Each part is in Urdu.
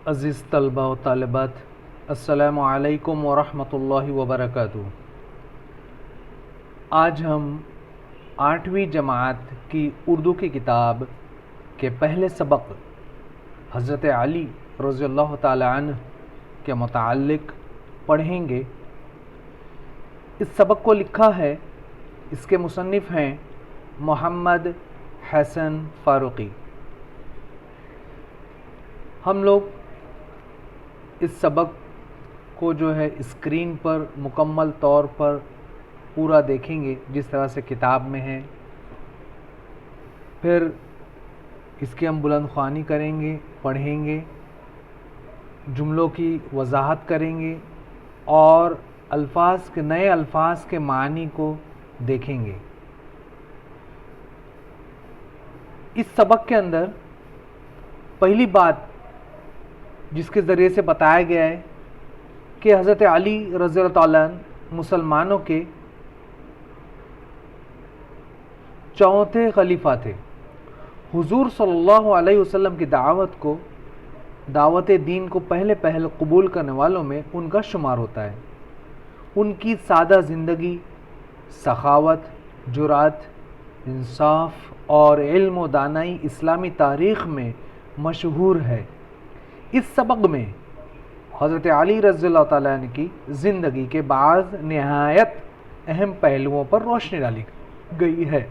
عزیز طلبہ و طالبات، السلام علیکم ورحمۃ اللہ وبرکاتہ۔ آج ہم 8ویں جماعت کی اردو کی کتاب کے پہلے سبق حضرت علی رضی اللہ تعالی عنہ کے متعلق پڑھیں گے۔ اس سبق کو لکھا ہے، اس کے مصنف ہیں محمد حسن فاروقی۔ ہم لوگ اس سبق کو جو ہے اسکرین پر مکمل طور پر پورا دیکھیں گے جس طرح سے کتاب میں ہے، پھر اس کی ہم بلند خوانی کریں گے، پڑھیں گے، جملوں کی وضاحت کریں گے اور نئے الفاظ کے معنی کو دیکھیں گے۔ اس سبق کے اندر پہلی بات جس کے ذریعے سے بتایا گیا ہے کہ حضرت علی رضی اللہ تعالیٰ عنہ مسلمانوں کے چوتھے خلیفہ تھے۔ حضور صلی اللہ علیہ وسلم کی دعوت دین کو پہلے قبول کرنے والوں میں ان کا شمار ہوتا ہے۔ ان کی سادہ زندگی، سخاوت، جرأت، انصاف اور علم و دانائی اسلامی تاریخ میں مشہور ہے۔ اس سبق میں حضرت علی رضی اللہ تعالیٰ عنہ کی زندگی کے بعض نہایت اہم پہلوؤں پر روشنی ڈالی گئی ہے۔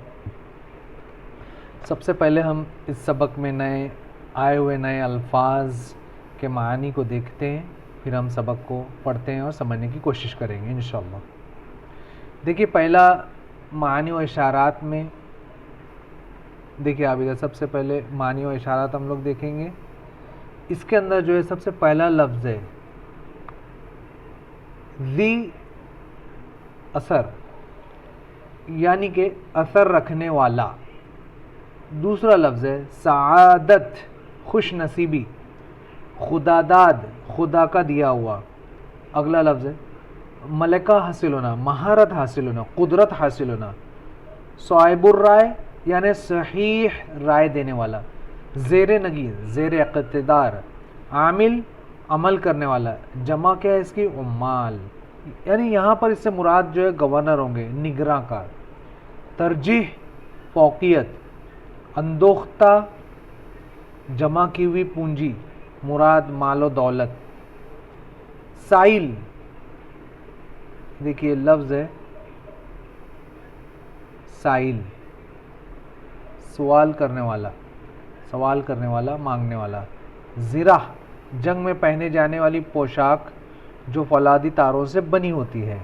سب سے پہلے ہم اس سبق میں آئے ہوئے نئے الفاظ کے معنی کو دیکھتے ہیں، پھر ہم سبق کو پڑھتے ہیں اور سمجھنے کی کوشش کریں گے انشاءاللہ۔ دیکھیے پہلا معنی و اشارات میں، دیکھیے آپ ادھر سب سے پہلے معنی و اشارات ہم لوگ دیکھیں گے۔ اس کے اندر جو ہے سب سے پہلا لفظ ہے ذی اثر، یعنی کہ اثر رکھنے والا۔ دوسرا لفظ ہے سعادت، خوش نصیبی، خداداد، خدا کا دیا ہوا۔ اگلا لفظ ہے ملکہ حاصل ہونا، مہارت حاصل ہونا، قدرت حاصل ہونا۔ صائب الرائے یعنی صحیح رائے دینے والا، زیر نگین، زیر اقتدار، عامل عمل کرنے والا۔ جمع کیا ہے اس کی؟ عمال، یعنی یہاں پر اس سے مراد جو ہے گورنر ہوں گے، نگراں کار۔ ترجیح، فوقیت، اندوختہ، جمع کی ہوئی پونجی، مراد مال و دولت۔ سائل، دیکھیے لفظ ہے سائل، سوال کرنے والا، مانگنے والا۔ زرہ، جنگ میں پہنے جانے والی پوشاک جو فولادی تاروں سے بنی ہوتی ہے۔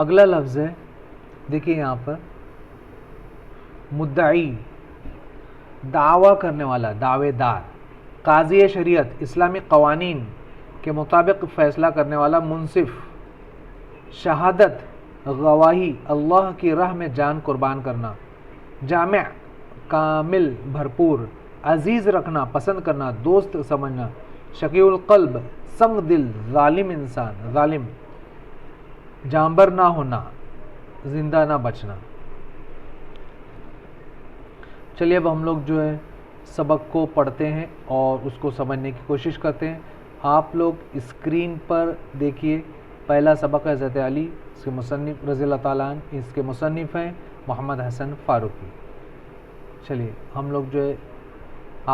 اگلا لفظ ہے، دیکھیے یہاں پر مدعی، دعویٰ کرنے والا، دعوے دار۔ قاضی شریعت، اسلامی قوانین کے مطابق فیصلہ کرنے والا، منصف۔ شہادت، گواہی، اللہ کی راہ میں جان قربان کرنا۔ جامع، کامل، بھرپور۔ عزیز رکھنا، پسند کرنا، دوست سمجھنا۔ شقی القلب، سنگ دل، ظالم انسان، ظالم۔ جانبر نہ ہونا، زندہ نہ بچنا۔ چلیے اب ہم لوگ جو ہے سبق کو پڑھتے ہیں اور اس کو سمجھنے کی کوشش کرتے ہیں۔ آپ لوگ اسکرین پر دیکھیے، پہلا سبق ہے حضرت علی، اس کے مصنف رضی اللہ تعالیٰ عنہ، اس کے مصنف ہیں محمد حسن فاروقی۔ چلیے ہم لوگ جو ہے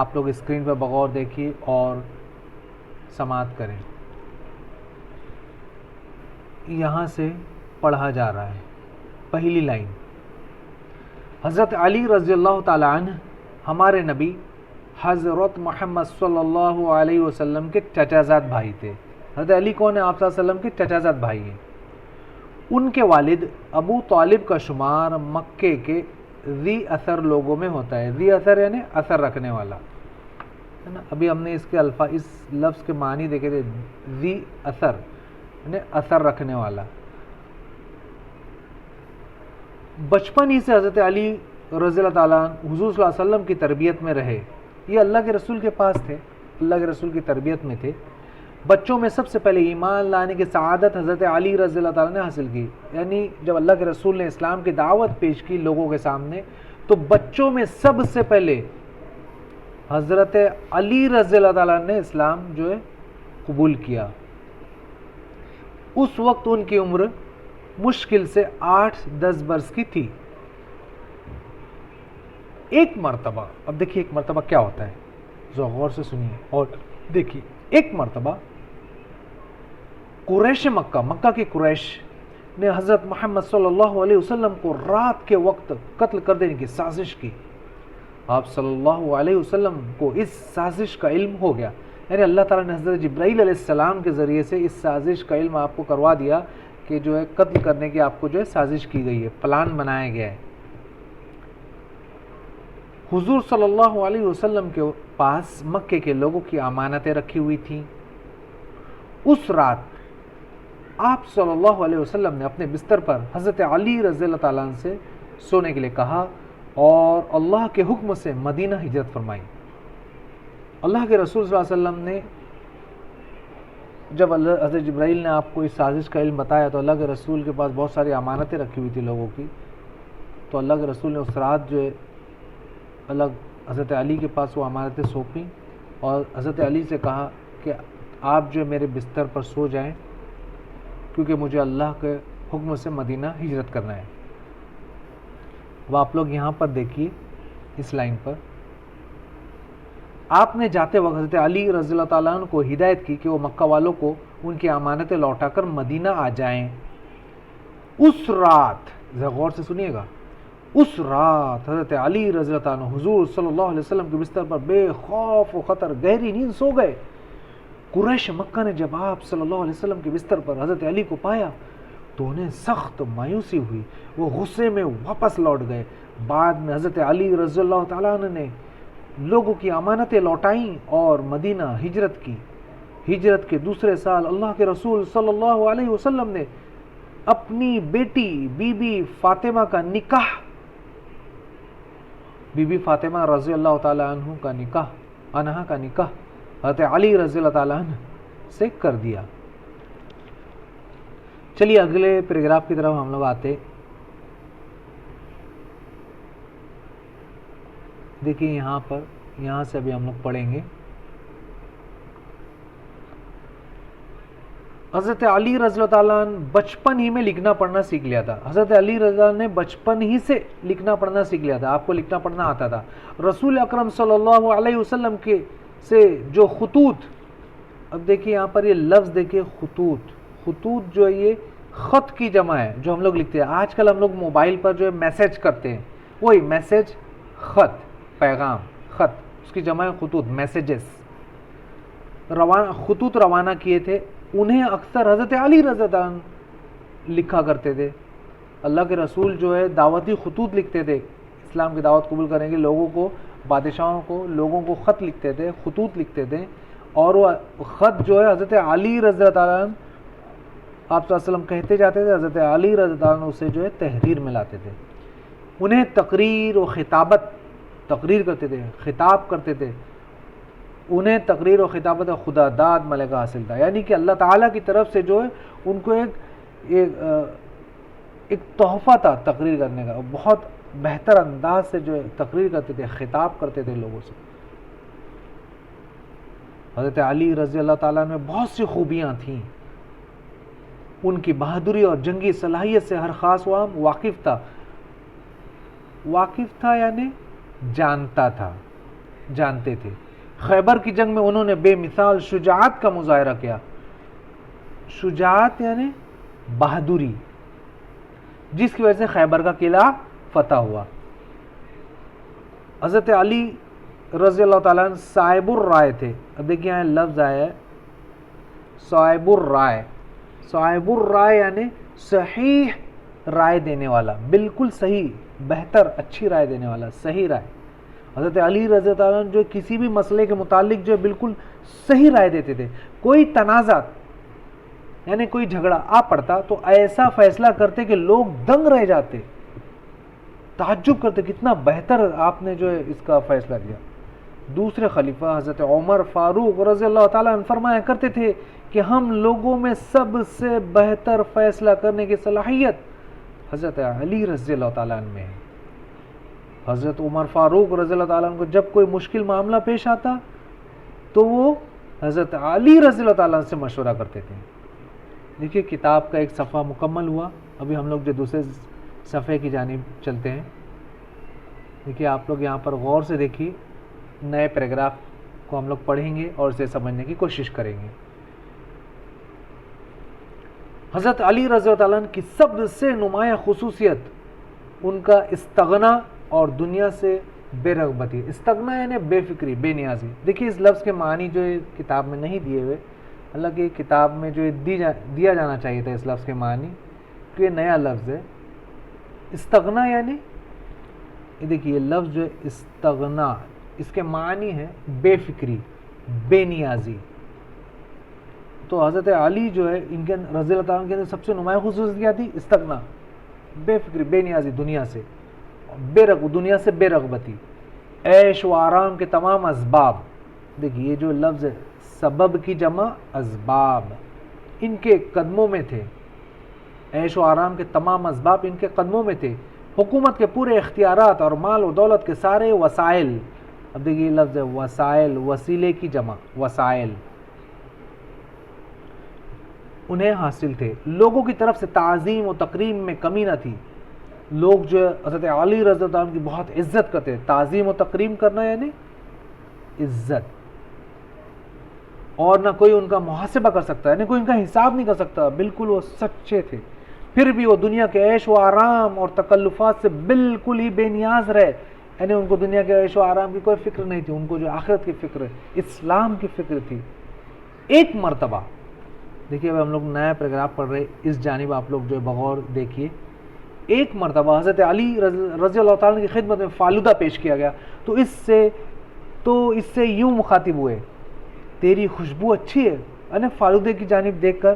آپ لوگ اسکرین پر بغور دیکھیے اور سماعت کریں۔ یہاں سے پڑھا جا رہا ہے پہلی لائن۔ حضرت علی رضی اللہ تعالیٰ عنہ ہمارے نبی حضرت محمد صلی اللہ علیہ وسلم کے چچا زاد بھائی تھے۔ حضرت علی کون ہے؟ آپ صلی اللہ علیہ وسلم کے چچا زاد بھائی ہیں۔ ان کے والد ابو طالب کا شمار مکے کے ذی اثر لوگوں میں ہوتا ہے۔ ذی اثر یعنی اثر رکھنے والا ہے نا۔ ابھی ہم نے اس لفظ کے معنی دیکھے تھے، ذی اثر یعنی اثر رکھنے والا۔ بچپن ہی سے حضرت علی رضی اللہ تعالیٰ عنہ حضور صلی اللہ علیہ وسلم کی تربیت میں رہے۔ یہ اللہ کے رسول کے پاس تھے، اللہ کے رسول کی تربیت میں تھے۔ بچوں میں سب سے پہلے ایمان لانے کی سعادت حضرت علی رضی اللہ تعالیٰ نے حاصل کی، یعنی جب اللہ کے رسول نے اسلام کی دعوت پیش کی لوگوں کے سامنے تو بچوں میں سب سے پہلے حضرت علی رضی اللہ تعالیٰ نے اسلام جو ہے قبول کیا. اس وقت ان کی عمر مشکل سے 8-10 برس کی تھی. ایک مرتبہ، اب دیکھیے ایک مرتبہ کیا ہوتا ہے، ذرا غور سے سنیے اور دیکھیے. ایک مرتبہ قریش مکہ کی قریش نے حضرت محمد صلی اللہ علیہ وسلم کو رات کے وقت قتل کر دینے کی سازش کی. آپ صلی اللہ علیہ وسلم کو اس سازش کا علم ہو گیا، یعنی اللہ تعالیٰ نے حضرت جبرائیل علیہ السلام کے ذریعے سے اس سازش کا علم آپ کو کروا دیا کہ جو ہے قتل کرنے کی آپ کو جو ہے سازش کی گئی ہے، پلان بنایا گیا ہے. حضور صلی اللہ علیہ وسلم کے پاس مکے کے لوگوں کی امانتیں رکھی ہوئی تھیں. اس رات آپ صلی اللہ علیہ وسلم نے اپنے بستر پر حضرت علی رضی اللہ تعالیٰ عنہ سے سونے کے لیے کہا اور اللہ کے حکم سے مدینہ ہجرت فرمائی. اللہ کے رسول صلی اللہ علیہ وسلم نے جب حضرت جبرائیل نے آپ کو اس سازش کا علم بتایا تو اللہ کے رسول کے پاس بہت ساری امانتیں رکھی ہوئی تھی لوگوں کی، تو اللہ کے رسول نے اس رات جو ہے حضرت علی کے پاس وہ امانتیں سونپیں اور حضرت علی سے کہا کہ آپ جو میرے بستر پر سو جائیں کیونکہ مجھے اللہ کے حکم سے مدینہ ہجرت کرنا ہے. اب آپ لوگ یہاں پر دیکھیے اس لائن پر، آپ نے جاتے وقت حضرت علی رضی اللہ تعالیٰ عنہ کو ہدایت کی کہ وہ مکہ والوں کو ان کی امانتیں لوٹا کر مدینہ آ جائیں. اس رات ذرا غور سے سنیے گا، اس رات حضرت علی رضی اللہ تعالیٰ عنہ حضور صلی اللہ علیہ وسلم کے بستر پر بے خوف و خطر گہری نیند سو گئے. قریش مکہ نے جب آپ صلی اللہ علیہ وسلم کے بستر پر حضرت علی کو پایا تو انہیں سخت مایوسی ہوئی، وہ غصے میں واپس لوٹ گئے. بعد میں حضرت علی رضی اللہ تعالیٰ عنہ نے لوگوں کی امانتیں لوٹائیں اور مدینہ ہجرت کی. ہجرت کے دوسرے سال اللہ کے رسول صلی اللہ علیہ وسلم نے اپنی بیٹی بی بی فاطمہ کا نکاح، بی بی فاطمہ رضی اللہ تعالیٰ عنہ کا نکاح حضرت علی رضی اللہ تعالیٰ عنہ سے کر دیا. چلیے اگلے پیراگراف کی طرف ہم لوگ آتے. دیکھیے یہاں سے ابھی ہم لوگ پڑھیں گے. حضرت علی رضی اللہ تعالیٰ عنہ بچپن ہی میں لکھنا پڑھنا سیکھ لیا تھا. حضرت علی رضی اللہ عنہ نے بچپن ہی سے لکھنا پڑھنا سیکھ لیا تھا، آپ کو لکھنا پڑھنا آتا تھا. رسول اکرم صلی اللہ علیہ وسلم کے سے جو خطوط، اب دیکھیے یہاں پر یہ لفظ دیکھیے خطوط جو ہے یہ خط کی جمع ہے جو ہم لوگ لکھتے ہیں. آج کل ہم لوگ موبائل پر جو ہے میسج کرتے ہیں، وہی میسج، خط، پیغام، خط، اس کی جمع ہے خطوط، میسیجز. خطوط روانہ کیے تھے، انہیں اکثر حضرت علی رضی اللہ عنہ لکھا کرتے تھے. اللہ کے رسول جو ہے دعوتی خطوط لکھتے تھے، اسلام کی دعوت قبول کرنے کے لوگوں کو، بادشاہوں کو، لوگوں کو خط لکھتے تھے، خطوط لکھتے تھے. اور وہ خط جو ہے حضرت علی رضی اللہ عنہ آپ صلی اللہ علیہ وسلم کہتے جاتے تھے، حضرت علی رضی اللہ عنہ اسے جو ہے تحریر میں لاتے تھے. انہیں تقریر و خطابت، تقریر کرتے تھے، خطاب کرتے تھے. انہیں تقریر و خطابت خدا داد ملکہ حاصل تھا، یعنی کہ اللہ تعالیٰ کی طرف سے جو ہے ان کو ایک تحفہ تھا تقریر کرنے کا. بہت بہتر انداز سے جو ہے تقریر کرتے تھے، خطاب کرتے تھے لوگوں سے. حضرت علی رضی اللہ تعالیٰ میں بہت سی خوبیاں تھیں. ان کی بہادری اور جنگی صلاحیت سے ہر خاص و عام واقف تھا یعنی جانتے تھے. خیبر کی جنگ میں انہوں نے بے مثال شجاعت کا مظاہرہ کیا. شجاعت یعنی بہادری، جس کی وجہ سے خیبر کا قلعہ فتح ہوا. حضرت علی رضی اللہ تعالیٰ عنہ صاحب الرائے تھے. اب دیکھیں یہاں لفظ آیا ہے صاحب الرائے. صاحب الرائے یعنی صحیح رائے دینے والا، بالکل صحیح، بہتر، اچھی رائے دینے والا، صحیح رائے. حضرت علی رضی اللہ عنہ جو کسی بھی مسئلے کے متعلق جو بالکل صحیح رائے دیتے تھے. کوئی تنازع یعنی کوئی جھگڑا آ پڑتا تو ایسا فیصلہ کرتے کہ لوگ دنگ رہ جاتے، تعجب کرتے کتنا بہتر آپ نے جو ہے اس کا فیصلہ کیا. دوسرے خلیفہ حضرت عمر فاروق رضی اللہ تعالیٰ عنہ فرمایا کرتے تھے کہ ہم لوگوں میں سب سے بہتر فیصلہ کرنے کی صلاحیت حضرت علی رضی اللہ تعالیٰ عنہ میں ہے. حضرت عمر فاروق رضی اللہ تعالیٰ عنہ کو جب کوئی مشکل معاملہ پیش آتا تو وہ حضرت علی رضی اللہ تعالیٰ عنہ سے مشورہ کرتے تھے. دیکھیے کتاب کا ایک صفحہ مکمل ہوا. ابھی ہم لوگ جو دوسرے صفحے کی جانب چلتے ہیں. دیکھیے آپ لوگ یہاں پر غور سے دیکھیے, نئے پیراگراف کو ہم لوگ پڑھیں گے اور اسے سمجھنے کی کوشش کریں گے. حضرت علی رضی اللہ تعالیٰ عنہ کی سب سے نمایاں خصوصیت ان کا استغنا اور دنیا سے بے رغبتی. استغنا یعنی بے فکری, بے نیازی. دیکھیے اس لفظ کے معنی جو کتاب میں نہیں دیے ہوئے, اللہ کی کتاب میں جو دیا جانا چاہیے تھا اس لفظ کے معنی, کہ یہ نیا لفظ ہے. استغنا یعنی یہ دیکھیے لفظ جو استغنا, اس کے معنی ہے بے فکری, بے نیازی. تو حضرت علی جو ہے ان کے رضی اللہ تعالیٰ عنہ کے سب سے نمایاں خصوصیت کیا تھی؟ استغنا, بے فکری, بے نیازی دنیا سے, دنیا سے بے رغبتی. عیش و آرام کے تمام اسباب, دیکھیے یہ جو لفظ ہے سبب کی جمع اسباب, ان کے قدموں میں تھے. عیش و آرام کے تمام اسباب ان کے قدموں میں تھے. حکومت کے پورے اختیارات اور مال و دولت کے سارے وسائل, اب دیکھیے یہ لفظ ہے وسائل, وسیلے کی جمع وسائل, انہیں حاصل تھے. لوگوں کی طرف سے تعظیم و تکریم میں کمی نہ تھی. لوگ جو حضرت علی رضی اللہ عنہ کی بہت عزت کرتے. تعظیم و تکریم کرنا یعنی عزت, اور نہ کوئی ان کا محاسبہ کر سکتا, یعنی کوئی ان کا حساب نہیں کر سکتا. بالکل وہ سچے تھے. پھر بھی وہ دنیا کے عیش و آرام اور تکلفات سے بالکل ہی بے نیاز رہے, یعنی ان کو دنیا کے عیش و آرام کی کوئی فکر نہیں تھی. ان کو جو آخرت کی فکر ہے, اسلام کی فکر تھی. ایک مرتبہ دیکھیے, اب ہم لوگ نیا پیراگراف پڑھ رہے, اس جانب آپ لوگ جو بغور دیکھیے. ایک مرتبہ حضرت علی رضی اللہ تعالیٰ کی خدمت میں فالودہ پیش کیا گیا تو اس سے یوں مخاطب ہوئے, تیری خوشبو اچھی ہے. یعنی فالودے کی جانب دیکھ کر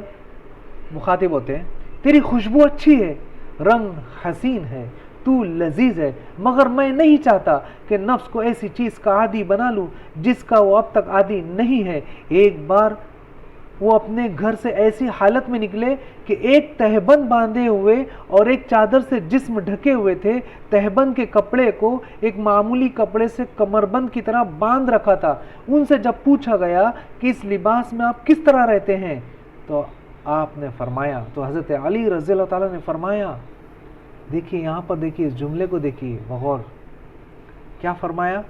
مخاطب ہوتے ہیں, تیری خوشبو اچھی ہے, رنگ حسین ہے, تو لذیذ ہے, مگر میں نہیں چاہتا کہ نفس کو ایسی چیز کا عادی بنا لوں جس کا وہ اب تک عادی نہیں ہے. ایک بار وہ اپنے گھر سے ایسی حالت میں نکلے کہ ایک تہبند باندھے ہوئے اور ایک چادر سے جسم ڈھکے ہوئے تھے. تہبند کے کپڑے کو ایک معمولی کپڑے سے کمربند کی طرح باندھ رکھا تھا. ان سے جب پوچھا گیا کہ اس لباس میں آپ کس طرح رہتے ہیں تو آپ نے فرمایا, تو حضرت علی رضی اللہ تعالیٰ نے فرمایا, دیکھیے یہاں پر دیکھیے اس جملے کو دیکھیے بغور, کیا فرمایا؟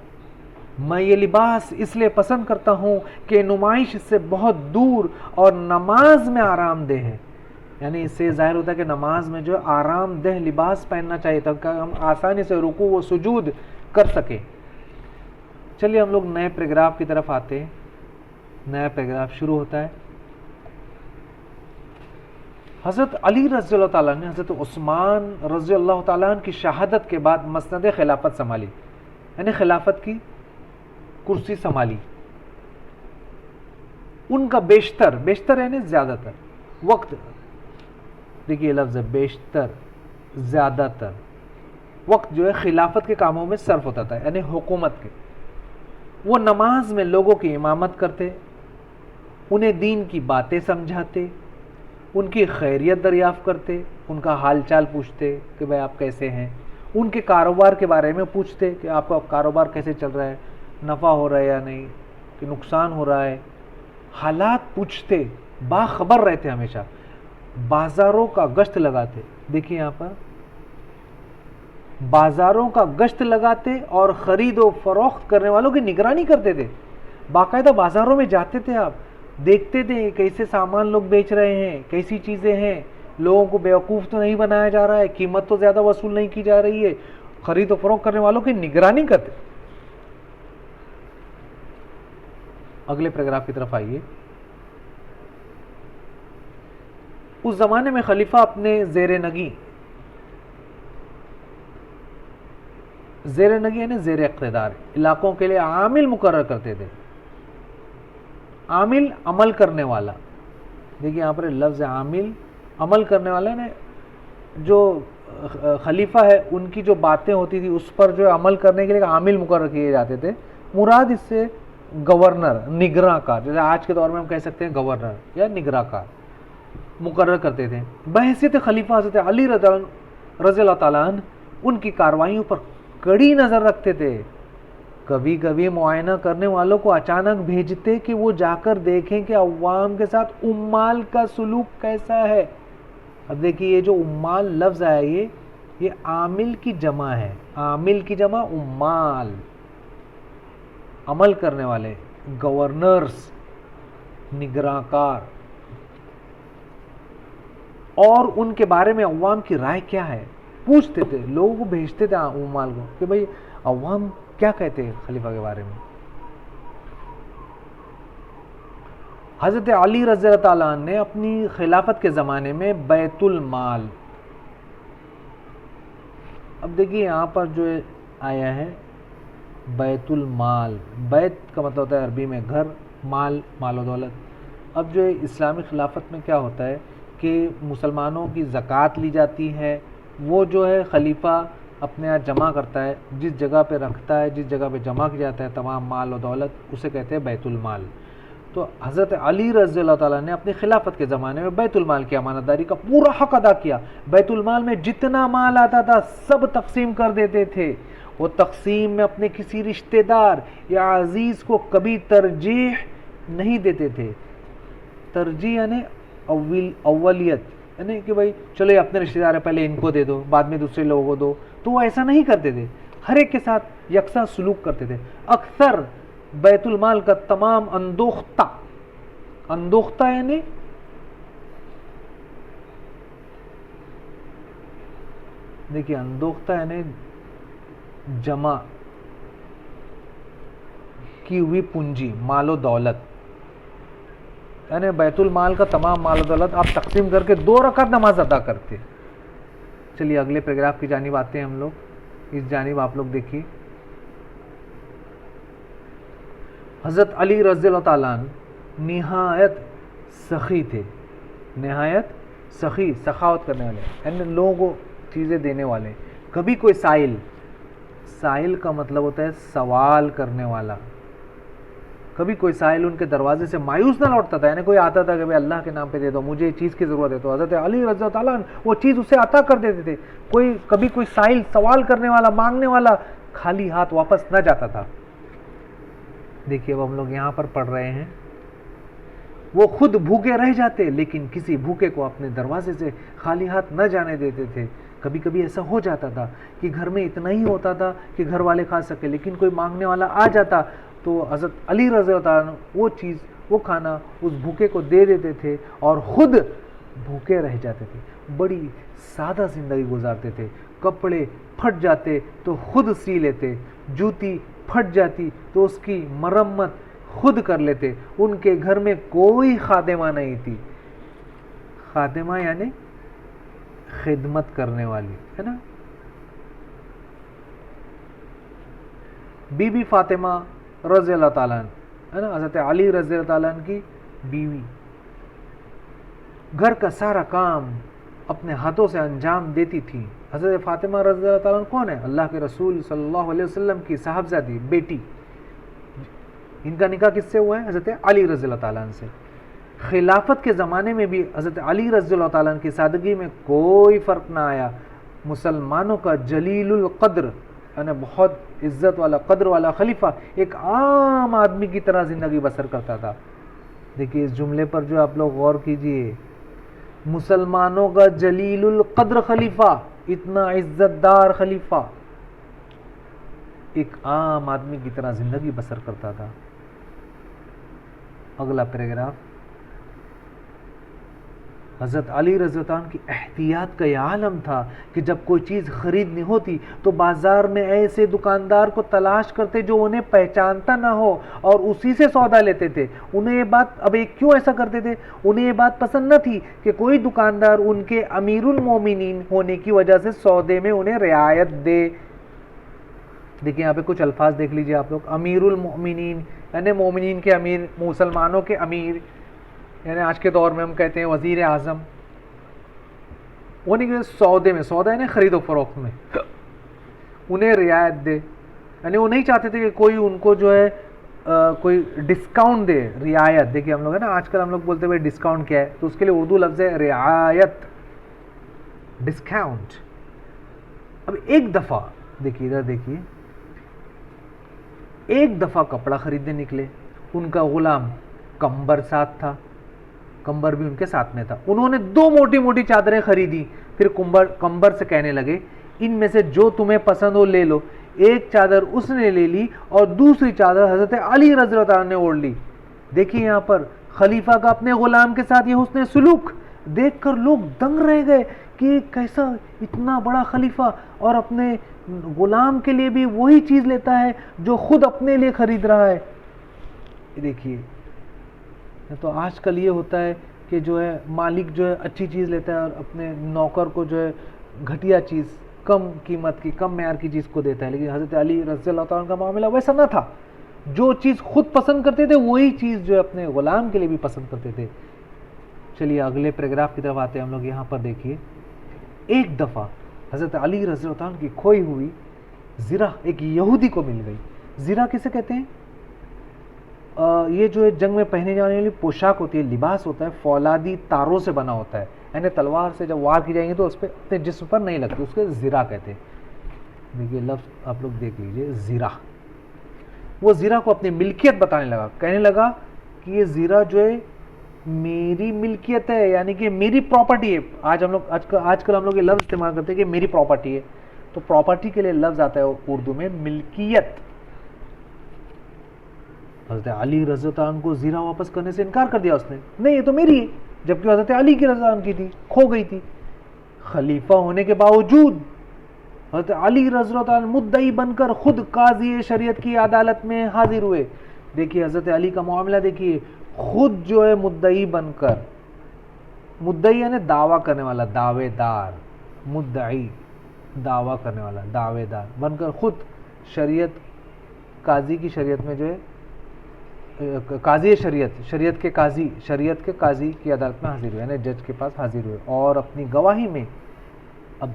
میں یہ لباس اس لیے پسند کرتا ہوں کہ نمائش سے بہت دور اور نماز میں آرام دہ ہے. یعنی اس سے ظاہر ہوتا ہے کہ نماز میں جو آرام دہ لباس پہننا چاہیے تاکہ ہم آسانی سے رکوع و سجود کر سکیں. چلیے ہم لوگ نئے پیراگراف کی طرف آتے ہیں. نیا پیراگراف شروع ہوتا ہے. حضرت علی رضی اللہ تعالیٰ نے حضرت عثمان رضی اللہ تعالیٰ عنہ کی شہادت کے بعد مسند خلافت سنبھالی, یعنی خلافت کی کرسی سنبھالی. ان کا بیشتر یعنی زیادہ تر وقت, دیکھیے لفظ ہے بیشتر, زیادہ تر وقت جو ہے خلافت کے کاموں میں صرف ہوتا تھا, یعنی حکومت کے. وہ نماز میں لوگوں کی امامت کرتے, انہیں دین کی باتیں سمجھاتے, ان کی خیریت دریافت کرتے, ان کا حال چال پوچھتے کہ بھائی آپ کیسے ہیں, ان کے کاروبار کے بارے میں پوچھتے کہ آپ کا کاروبار کیسے چل رہا ہے, نفع ہو رہا ہے یا نہیں, کہ نقصان ہو رہا ہے. حالات پوچھتے, باخبر رہتے ہمیشہ. بازاروں کا گشت لگاتے, دیکھیے یہاں پر بازاروں کا گشت لگاتے اور خرید و فروخت کرنے والوں کی نگرانی کرتے تھے. باقاعدہ بازاروں میں جاتے تھے, آپ دیکھتے تھے کیسے سامان لوگ بیچ رہے ہیں, کیسی چیزیں ہیں, لوگوں کو بیوقوف تو نہیں بنایا جا رہا ہے, قیمت تو زیادہ وصول نہیں کی جا رہی ہے, خرید و فروخت کرنے والوں کی نگرانی کرتے. اگلے پیراگراف کی طرف آئیے. اس زمانے میں خلیفہ اپنے زیر نگی یعنی زیر اقتدار علاقوں کے لیے عامل مقرر کرتے تھے. عامل عمل کرنے والا, دیکھیے یہاں پر لفظ عامل, عمل کرنے والا نے جو خلیفہ ہے ان کی جو باتیں ہوتی تھی اس پر جو عمل کرنے کے لیے عامل مقرر کیے جاتے تھے. مراد اس سے گورنر, نگراں کار, جیسے آج کے دور میں ہم کہہ سکتے ہیں گورنر یا نگراں کار مقرر کرتے تھے. بحیثیت خلیفہ حضرت علی رضی اللہ تعالیٰ عنہ ان کی کارروائیوں پر کڑی نظر رکھتے تھے. کبھی کبھی معائنہ کرنے والوں کو اچانک بھیجتے کہ وہ جا کر دیکھیں کہ عوام کے ساتھ عمال کا سلوک کیسا ہے. اب دیکھیے یہ جو عمال لفظ آیا یہ عامل کی جمع ہے. عامل کی جمع عمال, عمل کرنے والے, گورنرز, نگراں کار. اور ان کے بارے میں عوام کی رائے کیا ہے پوچھتے تھے, لوگوں کو بھیجتے تھے عمال کو کہ بھئی عوام کیا کہتے ہیں خلیفہ کے بارے میں. حضرت علی رضی اللہ تعالیٰ عنہ نے اپنی خلافت کے زمانے میں بیت المال, اب دیکھیے یہاں پر جو آیا ہے بیت المال, بیت کا مطلب ہوتا ہے عربی میں گھر, مال مال و دولت. اب جو اسلامی خلافت میں کیا ہوتا ہے کہ مسلمانوں کی زکوٰۃ لی جاتی ہے, وہ جو ہے خلیفہ اپنے یہاں جمع کرتا ہے, جس جگہ پہ رکھتا ہے, جس جگہ پہ جمع کیا جاتا ہے تمام مال و دولت, اسے کہتے ہیں بیت المال. تو حضرت علی رضی اللہ تعالیٰ نے اپنی خلافت کے زمانے میں بیت المال کی امانت داری کا پورا حق ادا کیا. بیت المال میں جتنا مال آتا تھا سب تقسیم کر دیتے تھے. وہ تقسیم میں اپنے کسی رشتہ دار یا عزیز کو کبھی ترجیح نہیں دیتے تھے. ترجیح یعنی اولیت, یعنی کہ بھائی چلو یہ اپنے رشتہ دار ہیں پہلے ان کو دے دو بعد میں دوسرے لوگوں کو دو. تو وہ ایسا نہیں کرتے تھے, ہر ایک کے ساتھ یکساں سلوک کرتے تھے. اکثر بیت المال کا تمام اندوختہ یعنی دیکھیے اندوختہ یعنی جمع کی ہوئی پونجی, مال و دولت, یعنی بیت المال کا تمام مال و دولت آپ تقسیم کر کے 2 رکعت نماز ادا کرتے. چلیے اگلے پیراگراف کی جانب آتے ہیں ہم لوگ, اس جانب آپ لوگ دیکھیے. حضرت علی رضی اللہ تعالیٰ عنہ نہایت سخی تھے, نہایت سخی, سخاوت کرنے والے, یعنی لوگوں کو چیزیں دینے والے. کبھی کوئی سائل, سائل کا مطلب ہوتا ہے سوال کرنے والا, کبھی کوئی سائل ان کے دروازے سے مایوس نہ لوٹتا تھا, یعنی کوئی آتا تھا کہ بھائی اللہ کے نام پہ دے دو, مجھے یہ چیز کی ضرورت ہے, تو حضرت علی رضی اللہ تعالیٰ عنہ وہ چیز اسے عطا کر دیتے تھے. کبھی کوئی سائل, سوال کرنے والا, مانگنے والا خالی ہاتھ واپس نہ جاتا تھا. دیکھیے اب ہم لوگ یہاں پر پڑھ رہے ہیں, وہ خود بھوکے رہ جاتے لیکن کسی بھوکے کو اپنے دروازے سے خالی ہاتھ نہ جانے دیتے تھے. کبھی کبھی ایسا ہو جاتا تھا کہ گھر میں اتنا ہی ہوتا تھا کہ گھر والے کھا سکے, لیکن کوئی مانگنے والا آ جاتا تو حضرت علی رضی اللہ عنہ وہ چیز, وہ کھانا اس بھوکے کو دے دیتے تھے اور خود بھوکے رہ جاتے تھے. بڑی سادہ زندگی گزارتے تھے. کپڑے پھٹ جاتے تو خود سی لیتے, جوتی پھٹ جاتی تو اس کی مرمت خود کر لیتے. ان کے گھر میں کوئی خادمہ نہیں تھی. خادمہ یعنی خدمت کرنے والی, ہے نا. بی بی فاطمہ رضی اللہ تعالیٰ عنہ, ہے نا, حضرت علی رضی اللہ تعالیٰ عنہ کی بیوی, گھر کا سارا کام اپنے ہاتھوں سے انجام دیتی تھی. حضرت فاطمہ رضی اللہ تعالیٰ عنہ کون ہے؟ اللہ کے رسول صلی اللہ علیہ وسلم کی صاحبزادی, بیٹی. ان کا نکاح کس سے ہوا ہے؟ حضرت علی رضی اللہ تعالیٰ عنہ سے. خلافت کے زمانے میں بھی حضرت علی رضی اللہ تعالیٰ عنہ کی سادگی میں کوئی فرق نہ آیا. مسلمانوں کا جلیل القدر, یعنی بہت عزت والا, قدر والا خلیفہ ایک عام آدمی کی طرح زندگی بسر کرتا تھا. دیکھیے اس جملے پر جو آپ لوگ غور کیجئے, مسلمانوں کا جلیل القدر خلیفہ, اتنا عزت دار خلیفہ ایک عام آدمی کی طرح زندگی بسر کرتا تھا. اگلا پیراگراف. حضرت علی رضی اللہ عنہ کی احتیاط کا یہ عالم تھا کہ جب کوئی چیز خریدنی ہوتی تو بازار میں ایسے دکاندار کو تلاش کرتے جو انہیں پہچانتا نہ ہو اور اسی سے سودا لیتے تھے. انہیں یہ بات, اب ایک کیوں ایسا کرتے تھے, انہیں یہ بات پسند نہ تھی کہ کوئی دکاندار ان کے امیر المومنین ہونے کی وجہ سے سودے میں انہیں رعایت دے. دیکھیں یہاں پہ کچھ الفاظ دیکھ لیجئے آپ لوگ. امیر المومنین یعنی مومنین کے امیر, مسلمانوں کے امیر, یعنی آج کے دور میں ہم کہتے ہیں وزیر اعظم. وہ نہیں کہ سودے میں, سودا یعنی خرید و فروخت میں انہیں رعایت دے, یعنی وہ نہیں چاہتے تھے کہ کوئی ان کو جو ہے کوئی ڈسکاؤنٹ دے, رعایت. دیکھیے ہم لوگ ہے نا آج کل ہم لوگ بولتے ہوئے ڈسکاؤنٹ کیا ہے, تو اس کے لیے اردو لفظ ہے رعایت, ڈسکاؤنٹ. اب ایک دفعہ دیکھیے ادھر دیکھیے، ایک دفعہ کپڑا خریدنے نکلے، ان کا غلام کمبر ساتھ تھا، کمبر بھی ان کے ساتھ میں تھا، انہوں نے 2 موٹی موٹی چادریں خریدی، پھر کمبر سے کہنے لگے ان میں سے جو تمہیں پسند ہو لے لو۔ ایک چادر اس نے لے لی اور دوسری چادر حضرت علی رضی اللہ عنہ نے اوڑھ لی۔ دیکھیے یہاں پر خلیفہ کا اپنے غلام کے ساتھ یہ حسن سلوک دیکھ کر لوگ دنگ رہ گئے کہ کیسا اتنا بڑا خلیفہ اور اپنے غلام کے لیے بھی وہی چیز لیتا ہے جو خود اپنے لیے خرید رہا ہے۔ دیکھیے تو آج کل یہ ہوتا ہے کہ جو ہے مالک جو ہے اچھی چیز لیتا ہے اور اپنے نوکر کو جو ہے گھٹیا چیز، کم قیمت کی، کم معیار کی چیز کو دیتا ہے، لیکن حضرت علی رضی اللہ تعالیٰ کا معاملہ ویسا نہ تھا، جو چیز خود پسند کرتے تھے وہی چیز جو ہے اپنے غلام کے لیے بھی پسند کرتے تھے۔ چلیے اگلے پیراگراف کی طرف آتے ہیں ہم لوگ۔ یہاں پر دیکھیے، ایک دفعہ حضرت علی رضی اللہ عنہ کی کھوئی ہوئی زرہ ایک یہودی کو مل گئی۔ زرہ کسے کہتے ہیں؟ یہ جو ہے جنگ میں پہنے جانے والی پوشاک ہوتی ہے، لباس ہوتا ہے، فولادی تاروں سے بنا ہوتا ہے، یعنی تلوار سے جب وار کی جائیں گے تو اس پہ اپنے جسم پر نہیں لگتی، اس کے زرہ کہتے ہیں۔ دیکھیے لفظ آپ لوگ دیکھ لیجئے، زرہ۔ وہ زرہ کو اپنی ملکیت بتانے لگا، کہنے لگا کہ یہ زرہ جو ہے میری ملکیت ہے، یعنی کہ میری پراپرٹی ہے۔ آج کل ہم لوگ یہ لفظ استعمال کرتے ہیں کہ میری پراپرٹی ہے، تو پراپرٹی کے لیے لفظ آتا ہے اردو میں ملکیت۔ حضرت علی رضی اللہ عنہ کو زرہ واپس کرنے سے انکار کر دیا اس نے، نہیں یہ تو میری ہے، جبکہ حضرت علی کی رضی اللہ عنہ کی تھی، کھو گئی تھی۔ خلیفہ ہونے کے باوجود حضرت علی رضی اللہ عنہ مدعی بن کر خود قاضی شریعت کی عدالت میں حاضر ہوئے۔ دیکھیے حضرت علی کا معاملہ دیکھیے، خود جو ہے مدعی بن کر، مدعی یعنی دعویٰ کرنے والا، دعوے دار، مدعی دعویٰ کرنے والا، دعوے دار بن کر خود شریعت، قاضی کی شریعت میں جو ہے قاضی شریعت کے قاضی کی عدالت میں حاضر ہوئے، یعنی جج کے پاس حاضر ہوئے، اور اپنی گواہی میں اب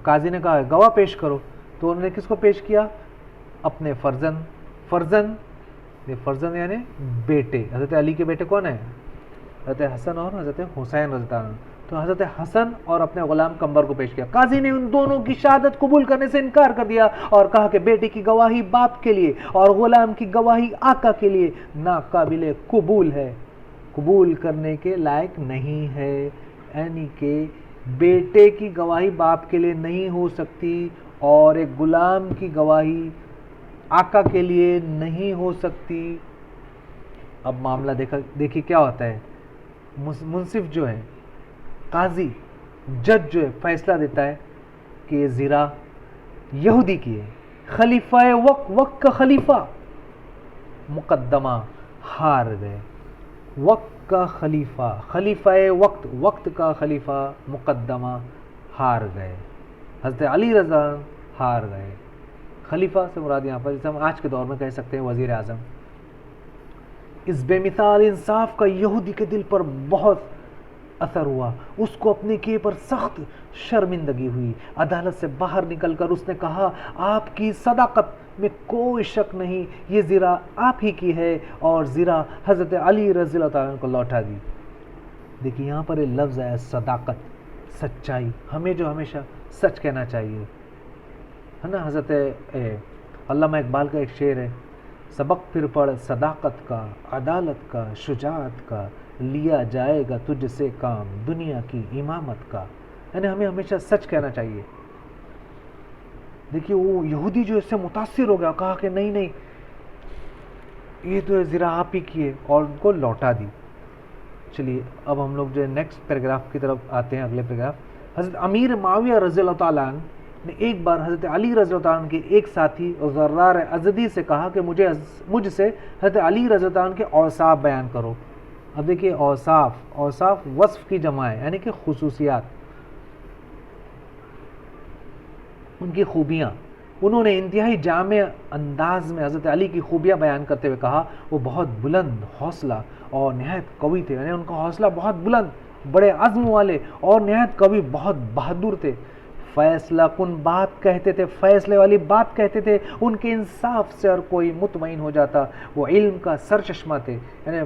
قاضی نے کہا گواہ پیش کرو، تو انہوں نے کس کو پیش کیا؟ اپنے فرزند یعنی بیٹے۔ حضرت علی کے بیٹے کون ہیں؟ حضرت حسن اور حضرت حسین رضی اللہ عنہ۔ تو حضرت حسن اور اپنے غلام کمبر کو پیش کیا۔ قاضی نے ان دونوں کی شہادت قبول کرنے سے انکار کر دیا اور کہا کہ بیٹے کی گواہی باپ کے لیے اور غلام کی گواہی آقا کے لیے ناقابل قبول ہے، قبول کرنے کے لائق نہیں ہے، یعنی کہ بیٹے کی گواہی باپ کے لیے نہیں ہو سکتی اور ایک غلام کی گواہی آقا کے لیے نہیں ہو سکتی۔ اب معاملہ دیکھیے کیا ہوتا ہے، منصف جو ہے، قاضی، جج جو ہے فیصلہ دیتا ہے کہ یہ زرہ یہودی کی ہے، خلیفہ وقت کا خلیفہ مقدمہ ہار گئے، وقت کا خلیفہ وقت کا خلیفہ مقدمہ ہار گئے، حضرت علی رضا ہار گئے۔ خلیفہ سے مراد یہاں پر جسے ہم آج کے دور میں کہہ سکتے ہیں وزیر اعظم۔ اس بے مثال انصاف کا یہودی کے دل پر بہت اثر ہوا، اس کو اپنے کیے پر سخت شرمندگی ہوئی۔ عدالت سے باہر نکل کر اس نے کہا آپ کی صداقت میں کوئی شک نہیں، یہ زرہ آپ ہی کی ہے، اور زرہ حضرت علی رضی اللہ تعالیٰ کو لوٹا دی۔ دیکھیے یہاں پر یہ لفظ ہے صداقت، سچائی، ہمیں جو ہمیشہ سچ کہنا چاہیے، ہے نا۔ حضرت علامہ اقبال کا ایک شعر ہے، سبق پھر پڑھ صداقت کا، عدالت کا، شجاعت کا، لیا جائے گا تجھ سے کام دنیا کی امامت کا، یعنی ہمیں ہمیشہ سچ کہنا چاہیے۔ دیکھیے وہ یہودی جو اس سے متاثر ہو گیا، کہا کہ نہیں یہ تو زرہ آپ ہی کی ہے، اور ان کو لوٹا دی۔ چلیے اب ہم لوگ جو ہے نیکسٹ پیراگراف کی طرف آتے ہیں، اگلے پیراگراف۔ حضرت امیر معاویہ رضی اللہ تعالیٰ عنہ نے ایک بار حضرت علی رضی اللہ عنہ کے ایک ساتھی ضرار ازدی سے کہا کہ مجھ سے حضرت علی رضی اللہ عنہ کے اوصاف بیان کرو۔ اب دیکھیے اوصاف وصف کی جمع ہے، یعنی کہ خصوصیات، ان کی خوبیاں۔ انہوں نے انتہائی جامع انداز میں حضرت علی کی خوبیاں بیان کرتے ہوئے کہا وہ بہت بلند حوصلہ اور نہایت قوی تھے، یعنی ان کا حوصلہ بہت بلند، بڑے عزم والے اور نہایت قوی، بہت بہادر تھے، فیصلہ کن بات کہتے تھے، فیصلے والی بات کہتے تھے، ان کے انصاف سے ہر کوئی مطمئن ہو جاتا، وہ علم کا سرچشمہ تھے، یعنی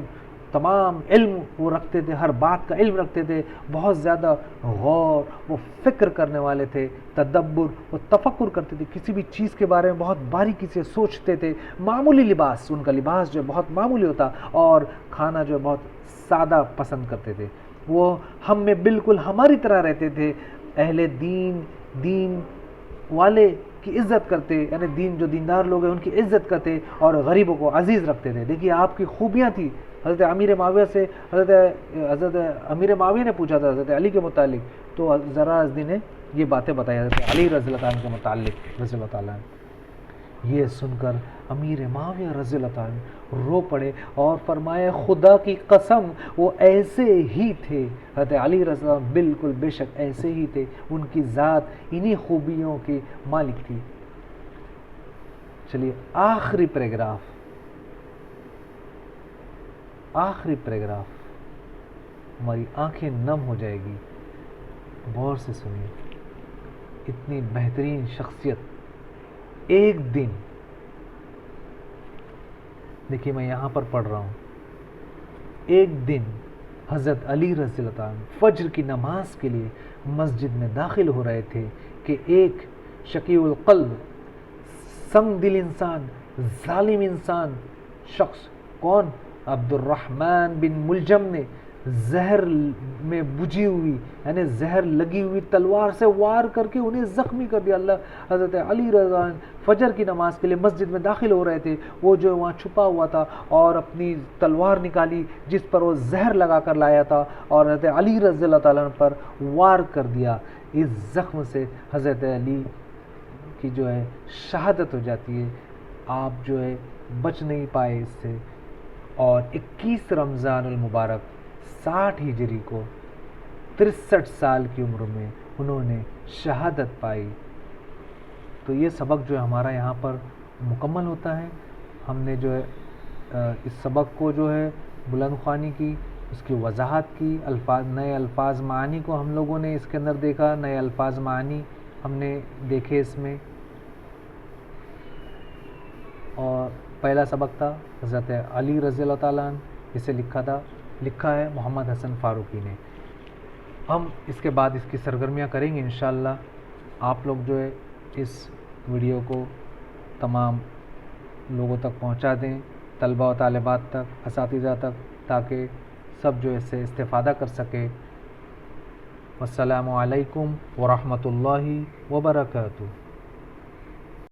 تمام علم وہ رکھتے تھے، ہر بات کا علم رکھتے تھے، بہت زیادہ غور و فکر کرنے والے تھے، تدبر و تفکر کرتے تھے، کسی بھی چیز کے بارے میں بہت باریکی سے سوچتے تھے۔ معمولی لباس، ان کا لباس جو ہے بہت معمولی ہوتا، اور کھانا جو ہے بہت سادہ پسند کرتے تھے۔ وہ ہم میں بالکل ہماری طرح رہتے تھے۔ اہل دین والے کی عزت کرتے، یعنی جو دیندار لوگ ہیں ان کی عزت کرتے، اور غریبوں کو عزیز رکھتے تھے۔ دیکھیے آپ کی خوبیاں تھی۔ حضرت امیر معاویہ سے حضرت امیر معاویہ نے پوچھا تھا حضرت علی کے متعلق، تو ذرا ازدی نے یہ باتیں بتائی حضرت علی رضی اللہ عنہ کے متعلق رضی اللہ تعالیٰ عنہ۔ یہ سن کر امیر معاویہ رضی اللہ عنہ رو پڑے اور فرمائے خدا کی قسم وہ ایسے ہی تھے، حضرت علی رضی اللہ عنہ بالکل بے شک ایسے ہی تھے، ان کی ذات انہی خوبیوں کی مالک تھی۔ چلیے آخری پیراگراف، ہماری آنکھیں نم ہو جائے گی، غور سے سنیے۔ اتنی بہترین شخصیت ایک دن، دیکھیے میں یہاں پر پڑھ رہا ہوں، ایک دن حضرت علی رضی اللہ عنہ فجر کی نماز کے لیے مسجد میں داخل ہو رہے تھے کہ ایک شقی القلب، سنگ دل انسان، ظالم انسان شخص، کون؟ عبد الرحمن بن ملجم نے زہر میں بجھی ہوئی، یعنی زہر لگی ہوئی تلوار سے وار کر کے انہیں زخمی کر دیا۔ اللہ حضرت علی رضی اللہ عنہ فجر کی نماز کے لیے مسجد میں داخل ہو رہے تھے، وہ جو وہاں چھپا ہوا تھا اور اپنی تلوار نکالی جس پر وہ زہر لگا کر لایا تھا، اور حضرت علی رضی اللہ تعالیٰ عنہ پر وار کر دیا۔ اس زخم سے حضرت علی کی جو ہے شہادت ہو جاتی ہے، آپ جو ہے بچ نہیں پائے اس سے، اور 21 رمضان المبارک 60 ہجری کو 63 سال کی عمر میں انہوں نے شہادت پائی۔ تو یہ سبق جو ہے ہمارا یہاں پر مکمل ہوتا ہے۔ ہم نے جو ہے اس سبق کو جو ہے بلند خوانی کی، اس کی وضاحت کی، نئے الفاظ معانی کو ہم لوگوں نے اس کے اندر دیکھا، نئے الفاظ معانی ہم نے دیکھے اس میں۔ اور پہلا سبق تھا حضرت علی رضی اللہ تعالیٰ عنہ، اسے لکھا ہے محمد حسن فاروقی نے۔ ہم اس کے بعد اس کی سرگرمیاں کریں گے انشاءاللہ۔ آپ لوگ جو ہے اس ویڈیو کو تمام لوگوں تک پہنچا دیں، طلبہ و طالبات تک، اساتذہ تک، تاکہ سب جو اس سے استفادہ کر سکے۔ والسلام علیکم ورحمۃ اللہ وبرکاتہ۔